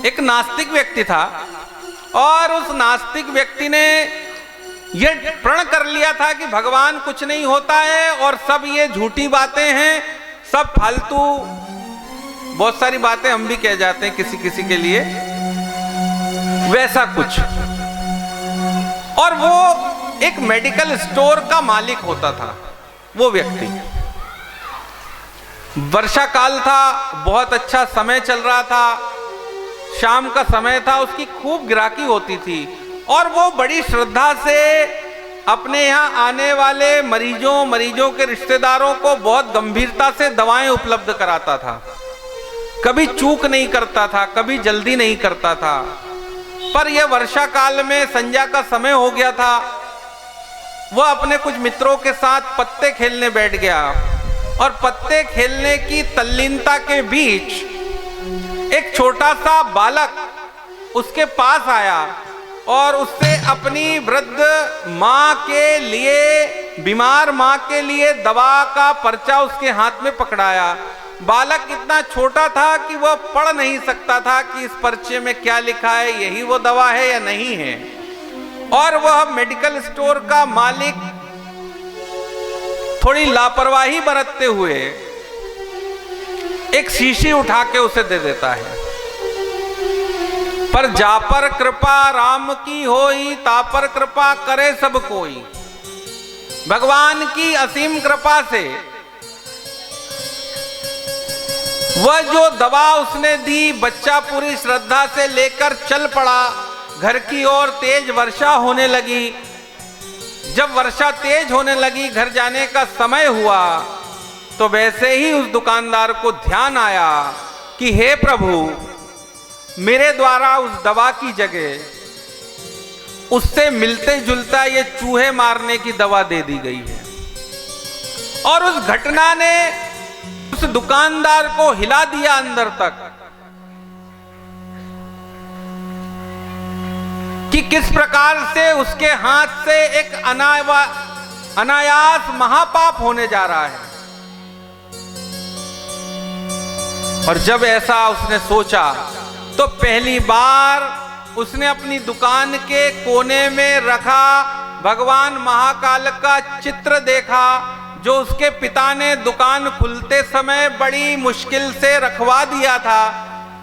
एक नास्तिक व्यक्ति था और उस नास्तिक व्यक्ति ने ये प्रण कर लिया था कि भगवान कुछ नहीं होता है और सब ये झूठी बातें हैं, सब फालतू। बहुत सारी बातें हम भी कह जाते हैं किसी किसी के लिए, वैसा कुछ। और वो एक मेडिकल स्टोर का मालिक होता था वो व्यक्ति। वर्षा काल था, बहुत अच्छा समय चल रहा था, शाम का समय था, उसकी खूब ग्राहकी होती थी और वो बड़ी श्रद्धा से अपने यहाँ आने वाले मरीजों के रिश्तेदारों को बहुत गंभीरता से दवाएं उपलब्ध कराता था। कभी चूक नहीं करता था, कभी जल्दी नहीं करता था। पर यह वर्षा काल में संध्या का समय हो गया था, वह अपने कुछ मित्रों के साथ पत्ते खेलने बैठ गया और पत्ते खेलने की तल्लीनता के बीच एक छोटा सा बालक उसके पास आया और उससे अपनी वृद्ध माँ के लिए, बीमार माँ के लिए दवा का पर्चा उसके हाथ में पकड़ाया। बालक इतना छोटा था कि वह पढ़ नहीं सकता था कि इस पर्चे में क्या लिखा है, यही वो दवा है या नहीं है। और वह मेडिकल स्टोर का मालिक थोड़ी लापरवाही बरतते हुए एक शीशी उठा के उसे दे देता है। पर जा पर कृपा राम की होई, ता पर कृपा करे सब कोई। भगवान की असीम कृपा से वह जो दवा उसने दी, बच्चा पूरी श्रद्धा से लेकर चल पड़ा घर की ओर। तेज वर्षा होने लगी। जब वर्षा तेज होने लगी, घर जाने का समय हुआ, तो वैसे ही उस दुकानदार को ध्यान आया कि हे प्रभु, मेरे द्वारा उस दवा की जगह उससे मिलते जुलता ये चूहे मारने की दवा दे दी गई है। और उस घटना ने उस दुकानदार को हिला दिया अंदर तक कि किस प्रकार से उसके हाथ से एक अनायास महापाप होने जा रहा है। और जब ऐसा उसने सोचा तो पहली बार उसने अपनी दुकान के कोने में रखा भगवान महाकाल का चित्र देखा, जो उसके पिता ने दुकान खुलते समय बड़ी मुश्किल से रखवा दिया था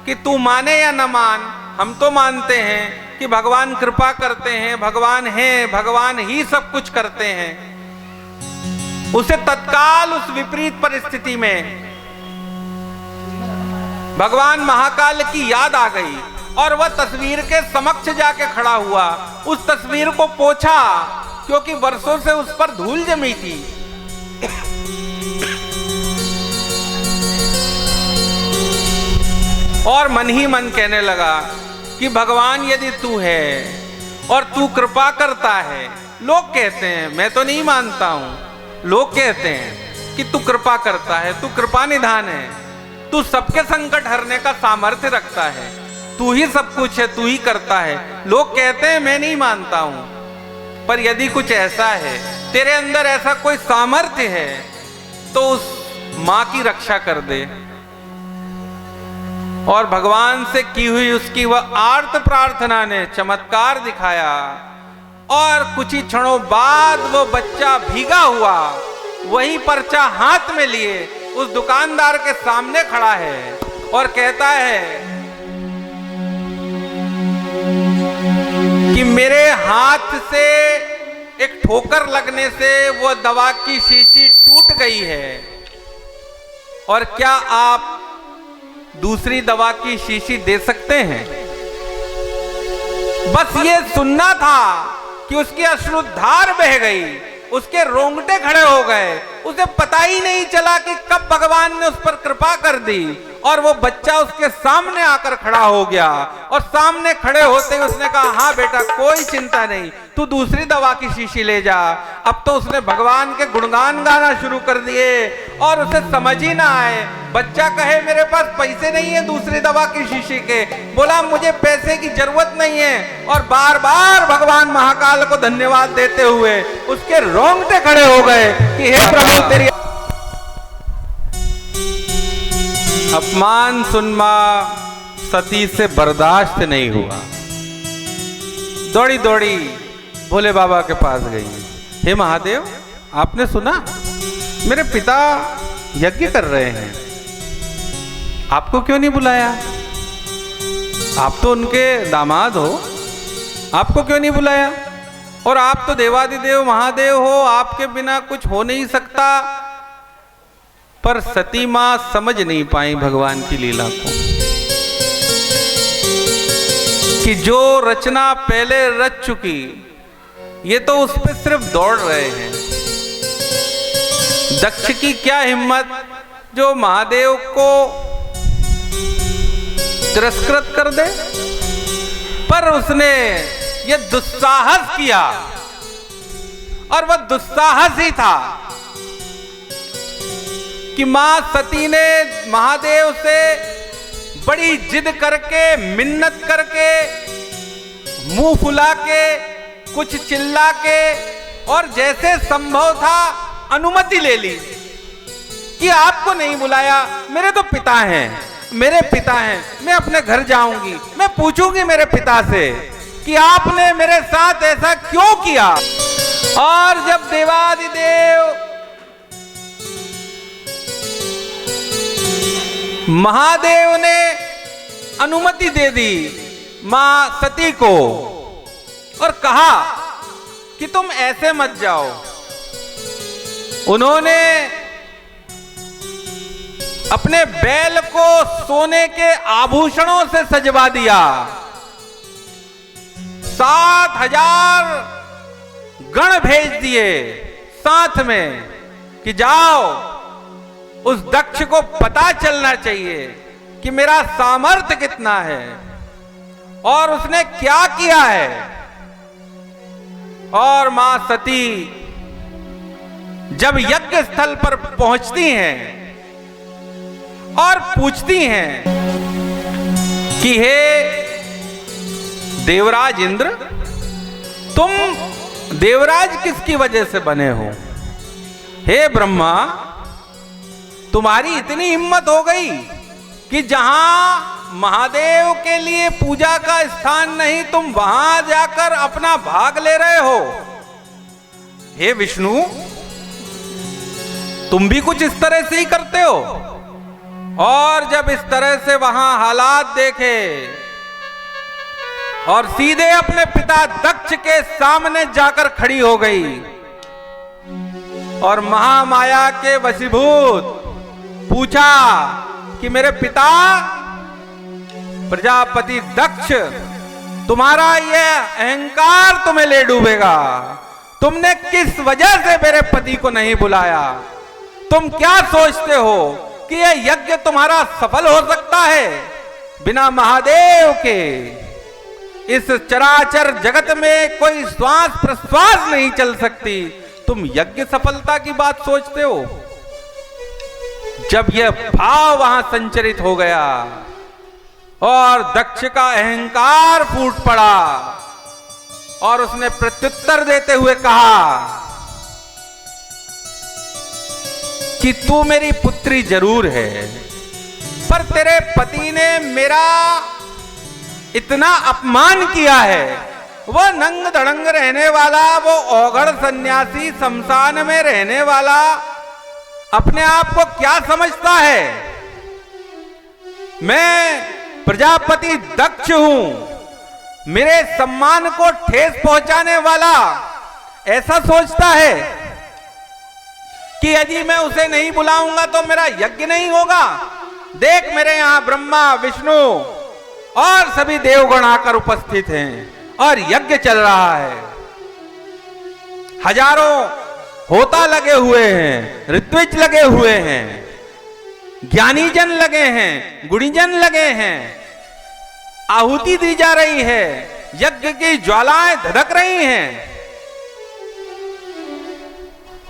कि तू माने या न मान, हम तो मानते हैं कि भगवान कृपा करते हैं, भगवान हैं, भगवान ही सब कुछ करते हैं। उसे तत्काल उस विपरीत परिस्थिति में भगवान महाकाल की याद आ गई और वह तस्वीर के समक्ष जाके खड़ा हुआ। उस तस्वीर को पोंछा क्योंकि वर्षों से उस पर धूल जमी थी। और मन ही मन कहने लगा कि भगवान यदि तू है और तू कृपा करता है, लोग कहते हैं, मैं तो नहीं मानता हूं, लोग कहते हैं कि तू कृपा करता है, तू कृपा निधान है, तू सबके संकट हरने का सामर्थ्य रखता है, तू ही सब कुछ है, तू ही करता है। लोग कहते हैं, मैं नहीं मानता हूं, पर यदि कुछ ऐसा है, तेरे अंदर ऐसा कोई सामर्थ्य है, तो उस मां की रक्षा कर दे। और भगवान से की हुई उसकी वह आर्त प्रार्थना ने चमत्कार दिखाया और कुछ ही क्षणों बाद वो बच्चा भीगा हुआ वही पर्चा हाथ में लिए उस दुकानदार के सामने खड़ा है और कहता है कि मेरे हाथ से एक ठोकर लगने से वो दवा की शीशी टूट गई है और क्या आप दूसरी दवा की शीशी दे सकते हैं? बस ये सुनना था कि उसकी अश्रुधार बह गई, उसके रोंगटे खड़े हो गए। उसे पता ही नहीं चला कि कब भगवान ने उस पर कृपा कर दी और वो बच्चा उसके सामने आकर खड़ा हो गया। और सामने खड़े होते ही उसने कहा, हाँ बेटा, कोई चिंता नहीं, तू दूसरी दवा की शीशी ले जा। अब तो उसने भगवान के गुणगान गाना शुरू कर दिए और उसे समझ ही ना आए। बच्चा कहे, मेरे पास पैसे नहीं है दूसरी दवा की शीशी के, बोला मुझे पैसे की जरूरत नहीं है, और बार बार भगवान महाकाल को धन्यवाद देते हुए उसके रोंगटे खड़े हो गए कि हे प्रभु, तेरी अपमान सुनमा सती से बर्दाश्त नहीं हुआ, दौड़ी दौड़ी भोले बाबा के पास गई। हे महादेव, आपने सुना मेरे पिता यज्ञ कर रहे हैं, आपको क्यों नहीं बुलाया? आप तो उनके दामाद हो, आपको क्यों नहीं बुलाया? और आप तो देवादिदेव महादेव हो, आपके बिना कुछ हो नहीं सकता। पर सती मां समझ नहीं पाई भगवान की लीला को, कि जो रचना पहले रच चुकी, ये तो उस पर सिर्फ दौड़ रहे हैं। दक्ष की क्या हिम्मत जो महादेव को तिरस्कृत कर दे, पर उसने ये दुस्साहस किया, और वह दुस्साहस ही था कि मां सती ने महादेव से बड़ी जिद करके, मिन्नत करके, मुंह फुला के, कुछ चिल्ला के, और जैसे संभव था अनुमति ले ली कि आपको नहीं बुलाया, मेरे तो पिता हैं, मेरे पिता हैं, मैं अपने घर जाऊंगी, मैं पूछूंगी मेरे पिता से कि आपने मेरे साथ ऐसा क्यों किया। और जब देवादिदेव महादेव ने अनुमति दे दी मां सती को और कहा कि तुम ऐसे मत जाओ, उन्होंने अपने बैल को सोने के आभूषणों से सजवा दिया, 7,000 गण भेज दिए साथ में कि जाओ, उस दक्ष को पता चलना चाहिए कि मेरा सामर्थ्य कितना है और उसने क्या किया है। और मां सती जब यज्ञ स्थल पर पहुंचती हैं और पूछती हैं कि हे देवराज इंद्र, तुम देवराज किसकी वजह से बने हो? हे ब्रह्मा, तुम्हारी इतनी हिम्मत हो गई कि जहां महादेव के लिए पूजा का स्थान नहीं, तुम वहां जाकर अपना भाग ले रहे हो। हे विष्णु, तुम भी कुछ इस तरह से ही करते हो। और जब इस तरह से वहां हालात देखे और सीधे अपने पिता दक्ष के सामने जाकर खड़ी हो गई और महामाया के वशीभूत पूछा कि मेरे पिता प्रजापति दक्ष, तुम्हारा यह अहंकार तुम्हें ले डूबेगा। तुमने किस वजह से मेरे पति को नहीं बुलाया? तुम क्या सोचते हो कि यह यज्ञ तुम्हारा सफल हो सकता है? बिना महादेव के इस चराचर जगत में कोई श्वास प्रश्वास नहीं चल सकती। तुम यज्ञ सफलता की बात सोचते हो? जब यह भाव वहां संचरित हो गया और दक्ष का अहंकार फूट पड़ा और उसने प्रत्युत्तर देते हुए कहा कि तू मेरी पुत्री जरूर है, पर तेरे पति ने मेरा इतना अपमान किया है। वो नंग धड़ंग रहने वाला, वो औघड़ सन्यासी, शमशान में रहने वाला अपने आप को क्या समझता है? मैं प्रजापति दक्ष हूं, मेरे सम्मान को ठेस पहुंचाने वाला ऐसा सोचता है कि यदि मैं उसे नहीं बुलाऊंगा तो मेरा यज्ञ नहीं होगा। देख, मेरे यहां ब्रह्मा, विष्णु और सभी देवगण आकर उपस्थित हैं और यज्ञ चल रहा है। हजारों होता लगे हुए हैं, ऋत्विज लगे हुए हैं, ज्ञानी जन लगे हैं, गुणीजन लगे हैं, आहुति दी जा रही है, यज्ञ की ज्वालाएं धधक रही हैं।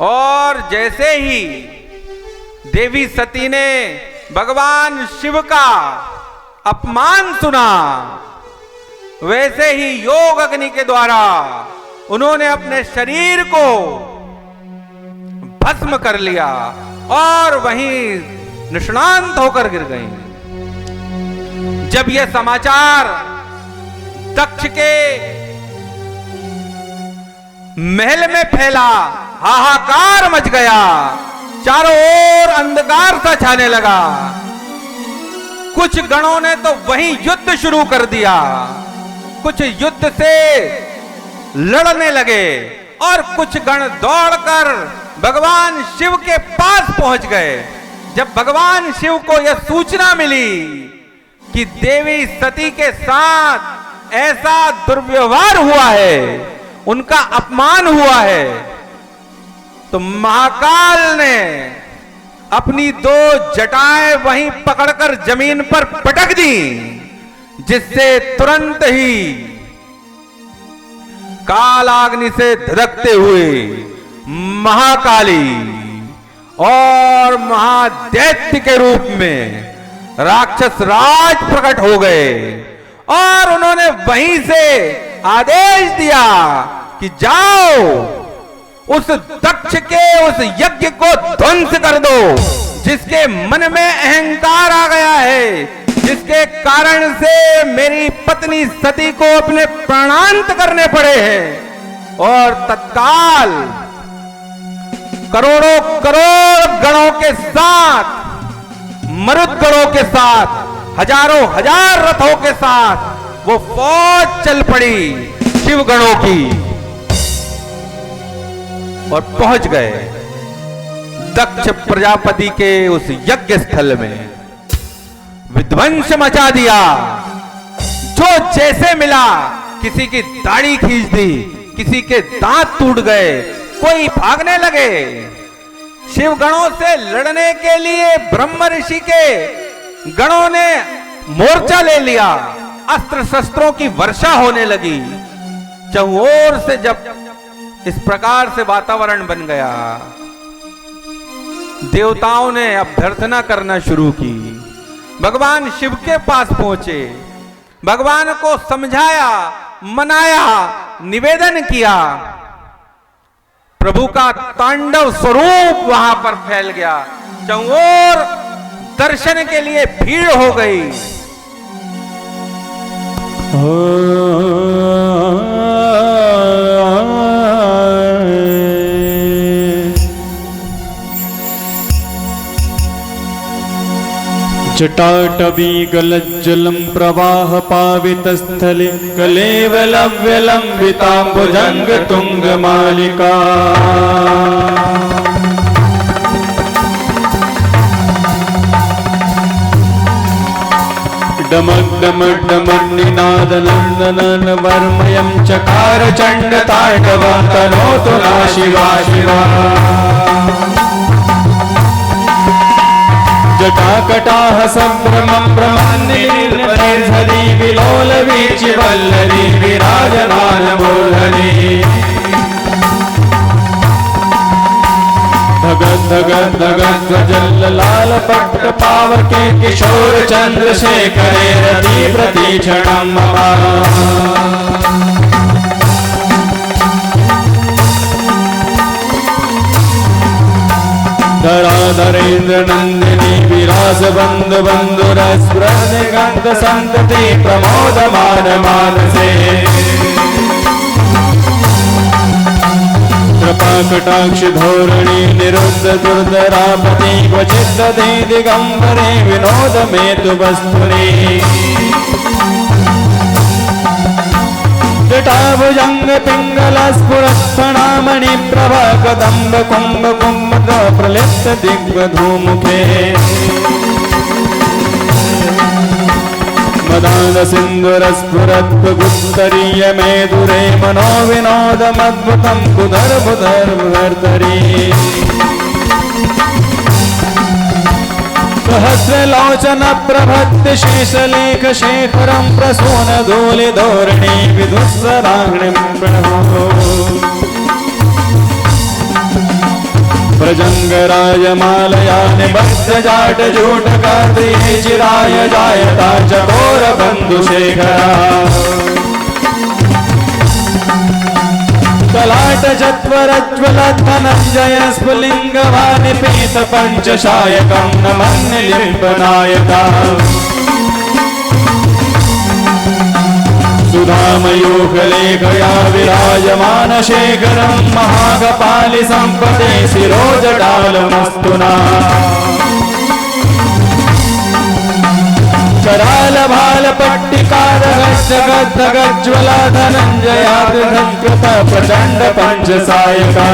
और जैसे ही देवी सती ने भगवान शिव का अपमान सुना, वैसे ही योग अग्नि के द्वारा उन्होंने अपने शरीर को भस्म कर लिया और वहीं निष्णांत होकर गिर गई। जब यह समाचार दक्ष के महल में फैला, हाहाकार मच गया, चारों ओर अंधकार सा छाने लगा। कुछ गणों ने तो वहीं युद्ध शुरू कर दिया, कुछ युद्ध से लड़ने लगे और कुछ गण दौड़कर भगवान शिव के पास पहुंच गए। जब भगवान शिव को यह सूचना मिली कि देवी सती के साथ ऐसा दुर्व्यवहार हुआ है, उनका अपमान हुआ है, तो महाकाल ने अपनी दो जटाएं वहीं पकड़कर जमीन पर पटक दी, जिससे तुरंत ही कालाग्नि से धधकते हुए महाकाली और महादैत्य के रूप में राक्षस राज प्रकट हो गए और उन्होंने वहीं से आदेश दिया कि जाओ उस दक्ष के उस यज्ञ को ध्वंस कर दो, जिसके मन में अहंकार आ गया है, जिसके कारण से मेरी पत्नी सती को अपने प्राणांत करने पड़े हैं। और तत्काल करोड़ों करोड़ गणों के साथ, मरुद गणों के साथ, हजारों हजार रथों के साथ वो फौज चल पड़ी शिव गणों की और पहुंच गए दक्ष प्रजापति के उस यज्ञ स्थल में। विध्वंस मचा दिया, जो जैसे मिला, किसी की दाढ़ी खींच दी, किसी के दांत टूट गए, कोई भागने लगे। शिव गणों से लड़ने के लिए ब्रह्म ऋषि के गणों ने मोर्चा ले लिया, अस्त्र शस्त्रों की वर्षा होने लगी। चहुओर से जब इस प्रकार से वातावरण बन गया, देवताओं ने अभ्यर्थना करना शुरू की, भगवान शिव के पास पहुंचे, भगवान को समझाया, मनाया, निवेदन किया। प्रभु का तांडव स्वरूप वहां पर फैल गया, चौओर दर्शन के लिए भीड़ हो गई। जटाटवी गलज्जलं प्रवाह पावित स्थले कलेवलव्यलंबिताम्बुजंग तुंग मालिका डमक डमक डमक निनाद नंदनन वर्मयं चकार चंड तांडव तनोतु ना शिवा शिवा जटाकटाह संभ्रमं ब्रह्मन्निर्भरी विलोल वीचि वल्लरी विराजमान मूर्धनि धगत धगत धगत ध्वजल लाल पट्ट पावके किशोर चंद्रशेखरे रति प्रतीक्षणं मम धराधरेन्द्र नंदिनी विराज बंधु बंधुरस्पृहनिगंध संतति प्रमोदमान मानसे कृपा कटाक्ष धोरणी निरुद्ध दुर्धरापति क्वचित् दधे दिगंबरे विनोद में तु वस्तुनि जटाभुजंग पिंगल स्फुरत्फणामणि प्रभा कदंब कुंभ कुंभ प्रलिप्त दिग्वधूमुखे मदान सिंधुर स्फुरत् गुप्तरीय मेदुरे मनो विनोद मद्भुतं कुदर बुधर भर्तरी सहस्रलोचन प्रभत्ति शेषलेख शेखरं प्रसून धूलि धोरणी विदुस्सराग्निं प्रणमो प्रजंगराजमालया निबद्ध जाट जूट कार्तिके चिराय जायता चकोर बंधुशेखरा कलाट चत्वरज्वल धनंजय स्फुलिंगवानि पीत पंचशायकं नमन्निलिम्बनायता सुधामयूखलेखया विराजमान शेखरं महाकपालि सम्पदे शिरोजटालमस्तु नः कराल भाल पट्टिकारगज्जगज्ज्वला धनञ्जयादिधङ्कृत प्रचण्ड पञ्चसायका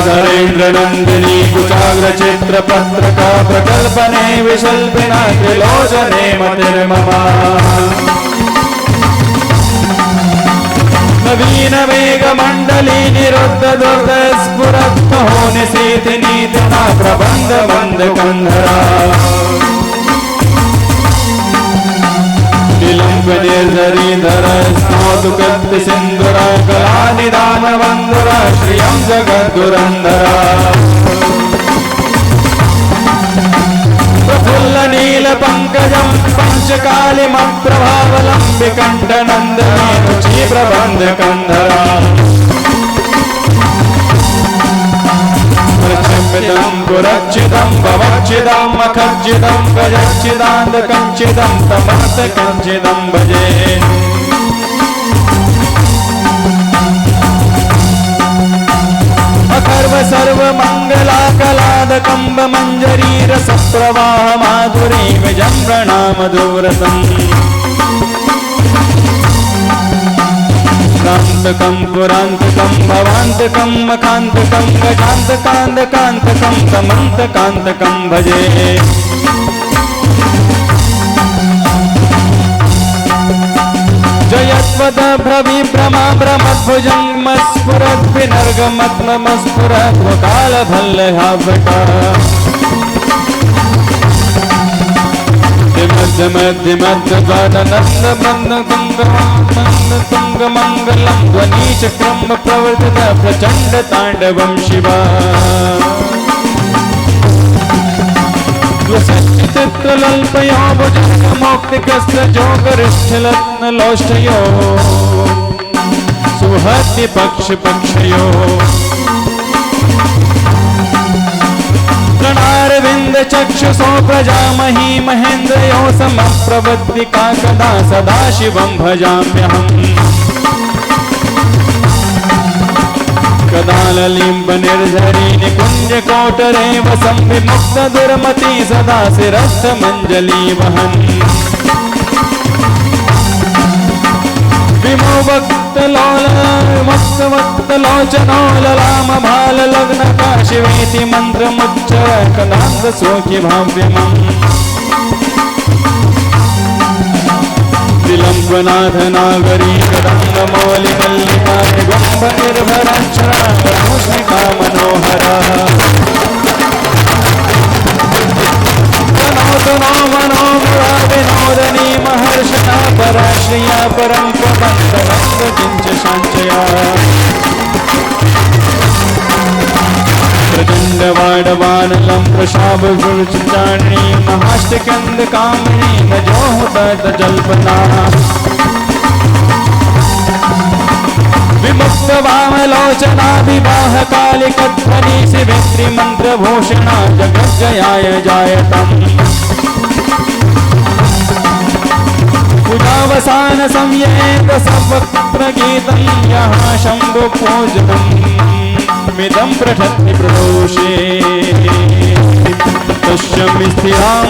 धरेन्द्र नन्दिनी कुचाग्रचित्रपत्रका प्रकल्पने विशल्पिना त्रिलोचने मतिर्मम नवीन वेग मंडली निरुद्ध दुर्द स्फुरत् महो निशीति नीतिना प्रबंध बंध कंधरा विलंब निर्धरी धर स्नातु कत्ति सिंधुरा कला निदान बंधुरा श्रियं जगद्दुरंधरा प्रफुल्ल नील पंकजं पंचकालिमप्रभावलंबिकण्ठ नंदनी रुचि प्रबंध कंधरा प्रचम्बितं पुरच्चिदं भवच्चिदं मखच्चिदं गजच्चिदान्धकञ्चिदं तमस्तकञ्चिदं भजे अखर्व सर्व मंगला कलादकंब मंजरी रस प्रवाह माधुरी विजम्रणाम दूरतम् क्रांतकं पुरांतकं भवांतकं मकांतकं गजांतकांतकांतकं समंतकांतकं भजे जयत्वद भ्रविभ्रमा भ्रमद्भुजङ्गमस्फुरद् विनर्गमत्मस्फुरद् वकालभल्लहावटा दिमद्दमद्दिमद्दद्वादनन्दमन्दतुङ्गमङ्गलं ध्वनिचक्रं प्रवर्तित प्रचण्ड ताण्डवं शिवा चित्रलल्पयो भुजङ्गमौक्तिकस्य जोगरिष्ठरत्नलोष्टयो सुहृति पक्षयो प्रणारविन्द चक्षुषो प्रजामही महेन्द्रयो समप्रवद्दिका कदा सदा शिवं भजाम्यहम् कदालिम्ब निर्झरी निकुंज कोटरे वसं विमुक्त दुर्मति सदा शिरस्थ मंजली वहन विमोवक्त लोल मक्त लोचनो ललाम भाल लग्न का शिवेति मंत्र मुच्चर कदांध सोखि भाव्यमम् विलंबनाथ नागरी कदंब मौलि मल्लिका निगंब निर्भराक्षरा मुष्मिका मनोहरा तनो मनो विनोदनी महर्षणा पराश्रिया परं प्रबंध किंच शांचया प्रचंड वाडवानलं प्रशाभ गुरुचारिणी महाष्टकंद कामिनी न जो होता जल्पना विमुक्त वामलोचना विवाह काली कध्वनि शिवेत्री मंत्र भूषणा जगज्जयाय जायतम् पूजावसान संयेत सवक्त्र गीतं यहाँ शंभु पूजनम् मिदं प्रठन्ति प्रदोषे तस्यं स्थिरां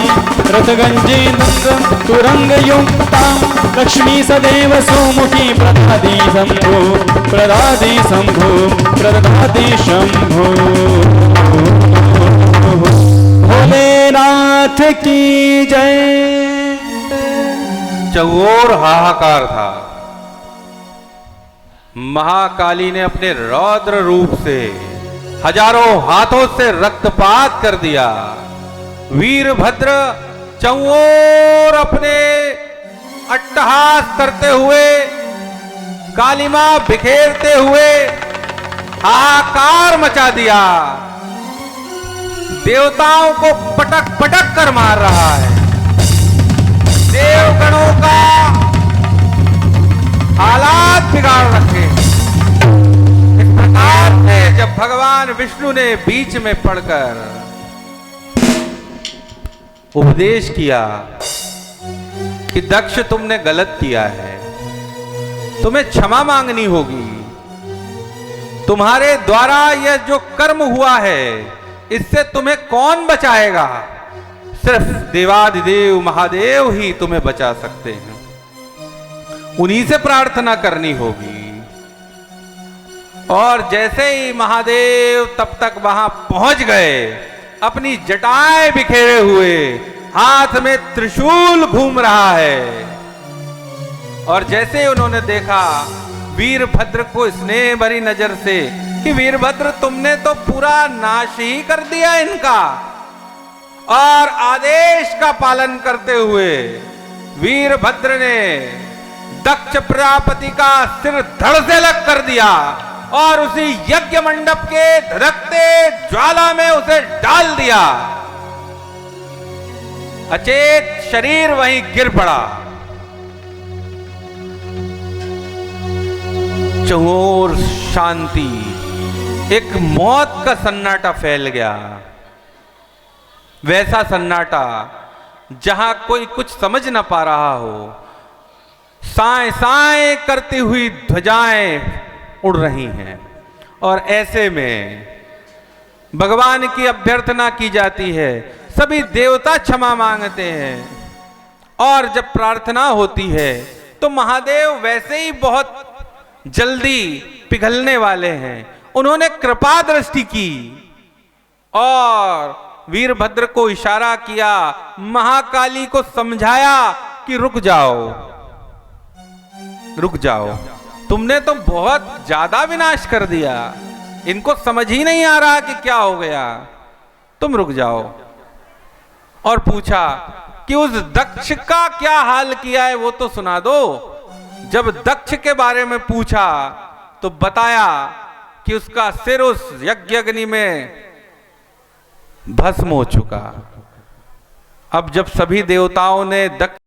रथगञ्जेन्द्रं तुरङ्गयुक्तां लक्ष्मी सदैव सुमुखी प्रददाति शम्भो प्रददाति शम्भो भोलेनाथ की जय। चौर हाहाकार था। महाकाली ने अपने रौद्र रूप से हजारों हाथों से रक्तपात कर दिया। वीरभद्र चौओर अपने अट्टहास करते हुए, कालिमा बिखेरते हुए हाहाकार मचा दिया। देवताओं को पटक पटक कर मार रहा है। देवगणों का हालात बिगाड़ रखे। इस प्रकार से जब भगवान विष्णु ने बीच में पड़कर उपदेश किया कि दक्ष तुमने गलत किया है, तुम्हें क्षमा मांगनी होगी। तुम्हारे द्वारा यह जो कर्म हुआ है इससे तुम्हें कौन बचाएगा? सिर्फ देवाधिदेव महादेव ही तुम्हें बचा सकते हैं, उन्हीं से प्रार्थना करनी होगी। और जैसे ही महादेव तब तक वहां पहुंच गए, अपनी जटाएं बिखेरे हुए, हाथ में त्रिशूल घूम रहा है, और जैसे उन्होंने देखा वीरभद्र को स्नेह भरी नजर से कि वीरभद्र तुमने तो पूरा नाश ही कर दिया इनका, और आदेश का पालन करते हुए वीरभद्र ने दक्ष प्रजापति का सिर धड़ से अलग कर दिया और उसी यज्ञ मंडप के धधकते ज्वाला में उसे डाल दिया। अचेत शरीर वहीं गिर पड़ा। चहुओर शांति, एक मौत का सन्नाटा फैल गया। वैसा सन्नाटा जहां कोई कुछ समझ ना पा रहा हो। साए साए करती हुई ध्वजाएं उड़ रही हैं, और ऐसे में भगवान की अभ्यर्थना की जाती है। सभी देवता क्षमा मांगते हैं, और जब प्रार्थना होती है तो महादेव वैसे ही बहुत जल्दी पिघलने वाले हैं। उन्होंने कृपा दृष्टि की और वीरभद्र को इशारा किया, महाकाली को समझाया कि रुक जाओ, रुक जाओ, तुमने तो बहुत ज्यादा विनाश कर दिया, इनको समझ ही नहीं आ रहा कि क्या हो गया, तुम रुक जाओ। और पूछा कि उस दक्ष का क्या हाल किया है वो तो सुना दो। जब दक्ष के बारे में पूछा तो बताया कि उसका सिर उस यज्ञ अग्नि में भस्म हो चुका। अब जब सभी देवताओं ने दक्ष